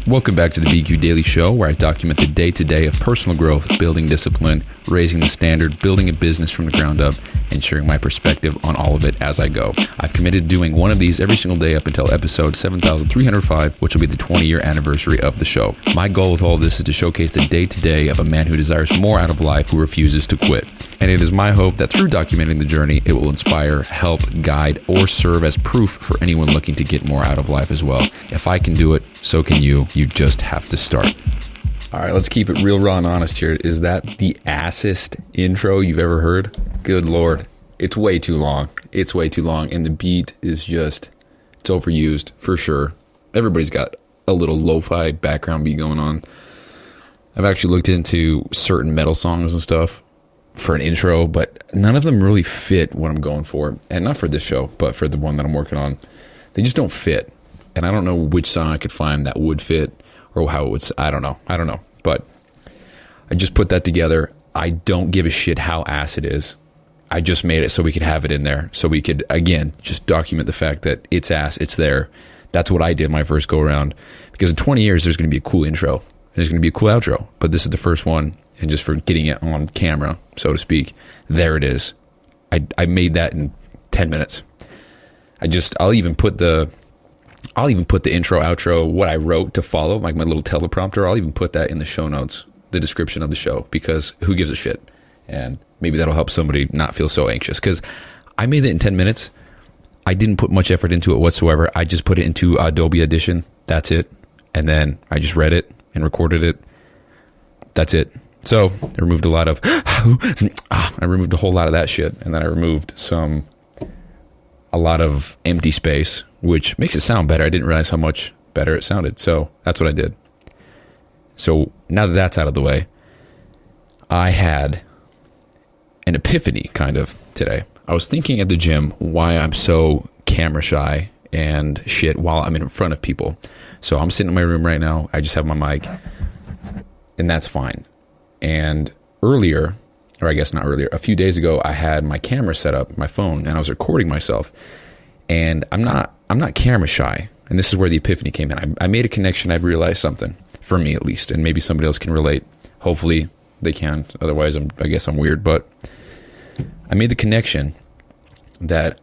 Welcome back to the bq.Daily show, where I document the day-to-day of personal growth, building discipline, raising the standard, building a business from the ground up, and sharing my perspective on all of it as I go. I've committed to doing one of these every single day up until episode 7305, which will be the 20-year anniversary of the show. My goal with all of this is to showcase the day-to-day of a man who desires more out of life, who refuses to quit. And it is my hope that through documenting the journey, it will inspire, help, guide, or serve as proof for anyone looking to get more out of life as well. If I can do it, so can you. You just have to start. All right, let's keep it real, raw, and honest here. Is that the assest intro you've ever heard? Good Lord. It's way too long. It's way too long. And the beat is just, it's overused for sure. Everybody's got a little lo-fi background beat going on. I've actually looked into certain metal songs and stuff for an intro, but none of them really fit what I'm going for. And not for this show, but for the one that I'm working on. They just don't fit. And I don't know which song I could find that would fit or how it would. I don't know. But I just put that together. I don't give a shit how ass it is. I just made it so we could have it in there. So we could, again, just document the fact that it's ass. It's there. That's what I did my first go around. Because in 20 years, there's going to be a cool intro. There's going to be a cool outro. But this is the first one. And just for getting it on camera, so to speak, there it is. I made that in 10 minutes. I'll even put the intro, outro, what I wrote to follow, like my little teleprompter. I'll even put that in the show notes, the description of the show, because who gives a shit? And maybe that'll help somebody not feel so anxious, because I made it in 10 minutes. I didn't put much effort into it whatsoever. I just put it into Adobe Audition. That's it. And then I just read it and recorded it. That's it. So I removed a lot of, I removed a whole lot of that shit. And then I removed a lot of empty space, which makes it sound better. I didn't realize how much better it sounded. So that's what I did. So now that that's out of the way, I had an epiphany kind of today. I was thinking at the gym why I'm so camera shy and shit while I'm in front of people. So I'm sitting in my room right now. I just have my mic, and that's fine. And earlier, or I guess not earlier, a few days ago, I had my camera set up, my phone, and I was recording myself. And I'm not camera shy. And this is where the epiphany came in. I made a connection. I realized something, for me at least, and maybe somebody else can relate. Hopefully they can. Otherwise, I guess I'm weird. But I made the connection that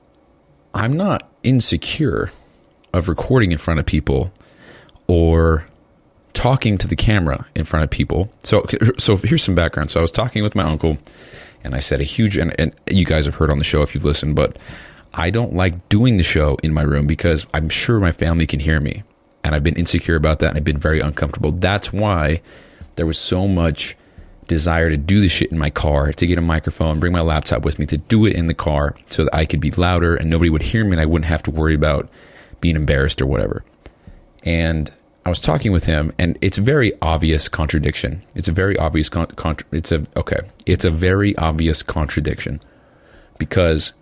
I'm not insecure of recording in front of people or talking to the camera in front of people. So here's some background. So I was talking with my uncle, and I said and you guys have heard on the show if you've listened, but I don't like doing the show in my room because I'm sure my family can hear me. And I've been insecure about that, and I've been very uncomfortable. That's why there was so much desire to do the shit in my car, to get a microphone, bring my laptop with me, to do it in the car so that I could be louder and nobody would hear me and I wouldn't have to worry about being embarrassed or whatever. And I was talking with him, and it's a very obvious contradiction. It's a very obvious it's a very obvious contradiction, because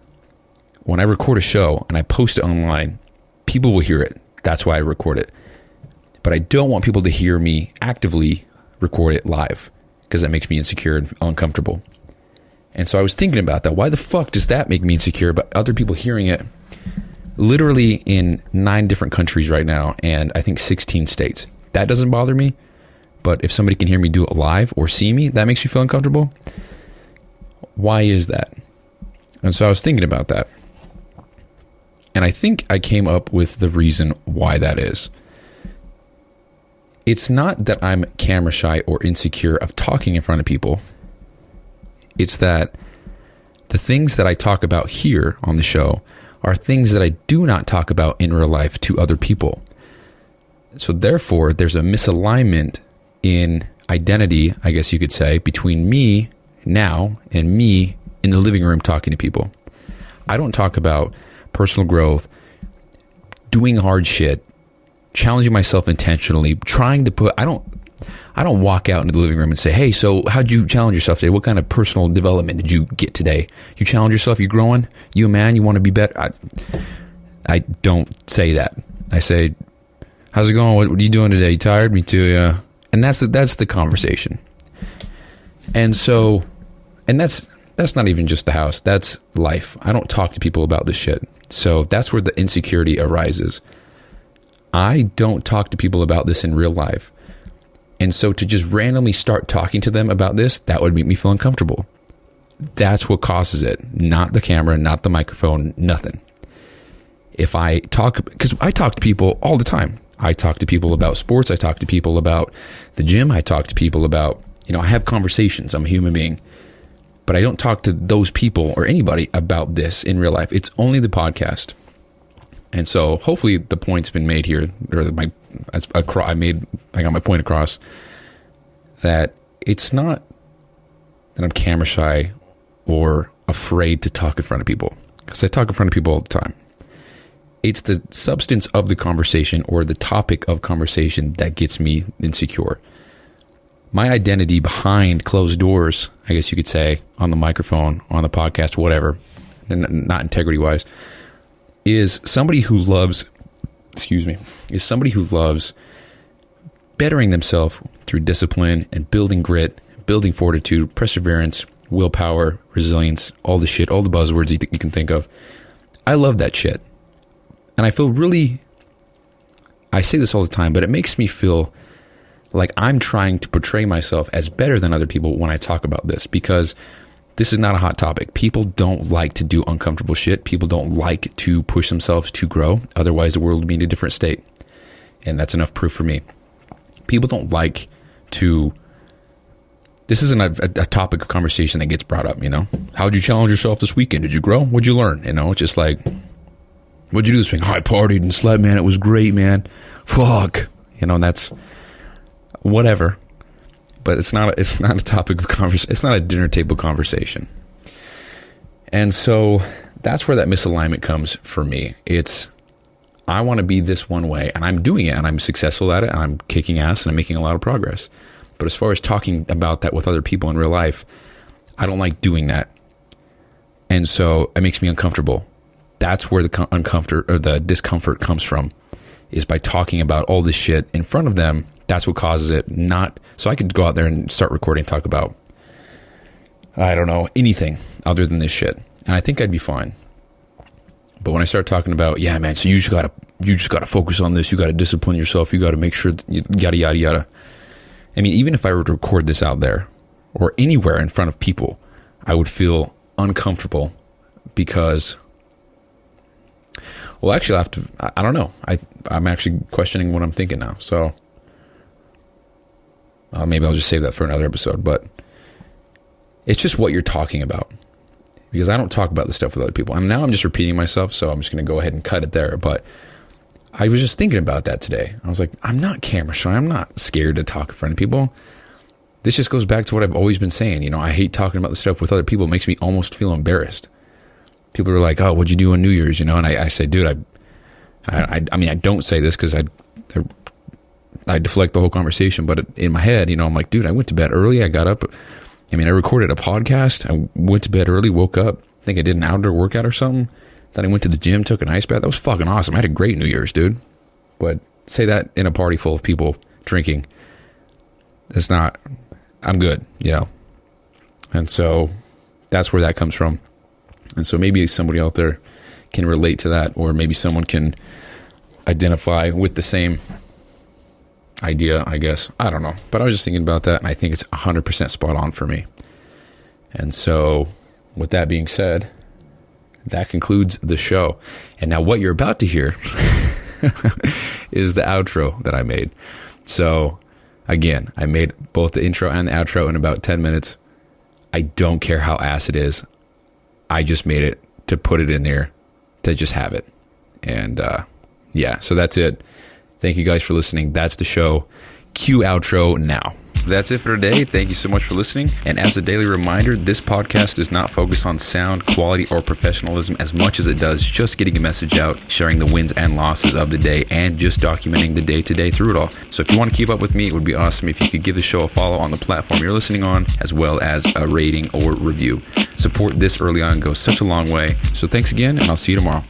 when I record a show and I post it online, people will hear it. That's why I record it. But I don't want people to hear me actively record it live, because that makes me insecure and uncomfortable. And so I was thinking about that. Why the fuck does that make me insecure about other people hearing it? Literally in 9 different countries right now, and I think 16 states. That doesn't bother me. But if somebody can hear me do it live or see me, that makes me feel uncomfortable. Why is that? And so I was thinking about that. And I think I came up with the reason why that is. It's not that I'm camera shy or insecure of talking in front of people. It's that the things that I talk about here on the show are things that I do not talk about in real life to other people. So therefore, there's a misalignment in identity, I guess you could say, between me now and me in the living room talking to people. I don't talk about personal growth, doing hard shit, challenging myself intentionally, trying to put, I don't walk out into the living room and say, hey, so how'd you challenge yourself today? What kind of personal development did you get today? You challenge yourself? You growing? You a man? You want to be better? I don't say that. I say, how's it going? What are you doing today? You tired? Me too, yeah. And that's the conversation. And so, and that's not even just the house. That's life. I don't talk to people about this shit. So that's where the insecurity arises. I don't talk to people about this in real life. And so to just randomly start talking to them about this, that would make me feel uncomfortable. That's what causes it. Not the camera, not the microphone, nothing. If I talk, because I talk to people all the time. I talk to people about sports. I talk to people about the gym. I talk to people about, I have conversations. I'm a human being. But I don't talk to those people or anybody about this in real life. It's only the podcast. And so hopefully the point's been made here, or I got my point across, that it's not that I'm camera shy or afraid to talk in front of people, because I talk in front of people all the time. It's the substance of the conversation or the topic of conversation that gets me insecure. My identity behind closed doors, I guess you could say, on the microphone, on the podcast, whatever, and not integrity-wise, is somebody who loves bettering themselves through discipline and building grit, building fortitude, perseverance, willpower, resilience, all the shit, all the buzzwords you can think of. I love that shit. And I feel I say this all the time, but it makes me feel like I'm trying to portray myself as better than other people when I talk about this, because this is not a hot topic. People don't like to do uncomfortable shit. People don't like to push themselves to grow. Otherwise, the world would be in a different state. And that's enough proof for me. People don't like to... This isn't a topic of conversation that gets brought up, How'd you challenge yourself this weekend? Did you grow? What'd you learn? It's just like, what'd you do this week? I partied and slept, man. It was great, man. Fuck. That's... whatever. But it's not a topic of conversation. It's not a dinner table conversation. And so that's where that misalignment comes for me. It's, I want to be this one way, and I'm doing it, and I'm successful at it, and I'm kicking ass, and I'm making a lot of progress. But as far as talking about that with other people in real life, I don't like doing that. And so it makes me uncomfortable. That's where the discomfort comes from, is by talking about all this shit in front of them. That's what causes it. Not so I could go out there and start recording and talk about, I don't know, anything other than this shit, and I think I'd be fine. But when I start talking about, yeah, man, so you just gotta focus on this. You gotta discipline yourself. You gotta make sure that yada yada yada. I mean, even if I were to record this out there or anywhere in front of people, I would feel uncomfortable because, well, actually, I don't know. I'm actually questioning what I'm thinking now. So maybe I'll just save that for another episode. But it's just what you're talking about, because I don't talk about this stuff with other people. And now I'm just repeating myself, so I'm just going to go ahead and cut it there. But I was just thinking about that today. I was like, I'm not camera shy. I'm not scared to talk in front of people. This just goes back to what I've always been saying. I hate talking about the stuff with other people. It makes me almost feel embarrassed. People are like, oh, what'd you do on New Year's? And I say, dude, I mean, I don't say this because I deflect the whole conversation, but in my head, I'm like, dude, I went to bed early. I got up. I recorded a podcast. I went to bed early, woke up. I think I did an outdoor workout or something. Then I went to the gym, took an ice bath. That was fucking awesome. I had a great New Year's, dude. But say that in a party full of people drinking. It's not, I'm good, And so that's where that comes from. And so maybe somebody out there can relate to that, or maybe someone can identify with the same idea, I guess. I don't know. But I was just thinking about that, and I think it's 100% spot on for me. And so with that being said, that concludes the show. And now what you're about to hear is the outro that I made. So again, I made both the intro and the outro in about 10 minutes. I don't care how ass it is. I just made it to put it in there, to just have it. And yeah, so that's it. Thank you guys for listening. That's the show. Cue outro now. That's it for today. Thank you so much for listening. And as a daily reminder, this podcast does not focus on sound, quality, or professionalism as much as it does just getting a message out, sharing the wins and losses of the day, and just documenting the day-to-day through it all. So if you want to keep up with me, it would be awesome if you could give the show a follow on the platform you're listening on, as well as a rating or review. Support this early on goes such a long way. So thanks again, and I'll see you tomorrow.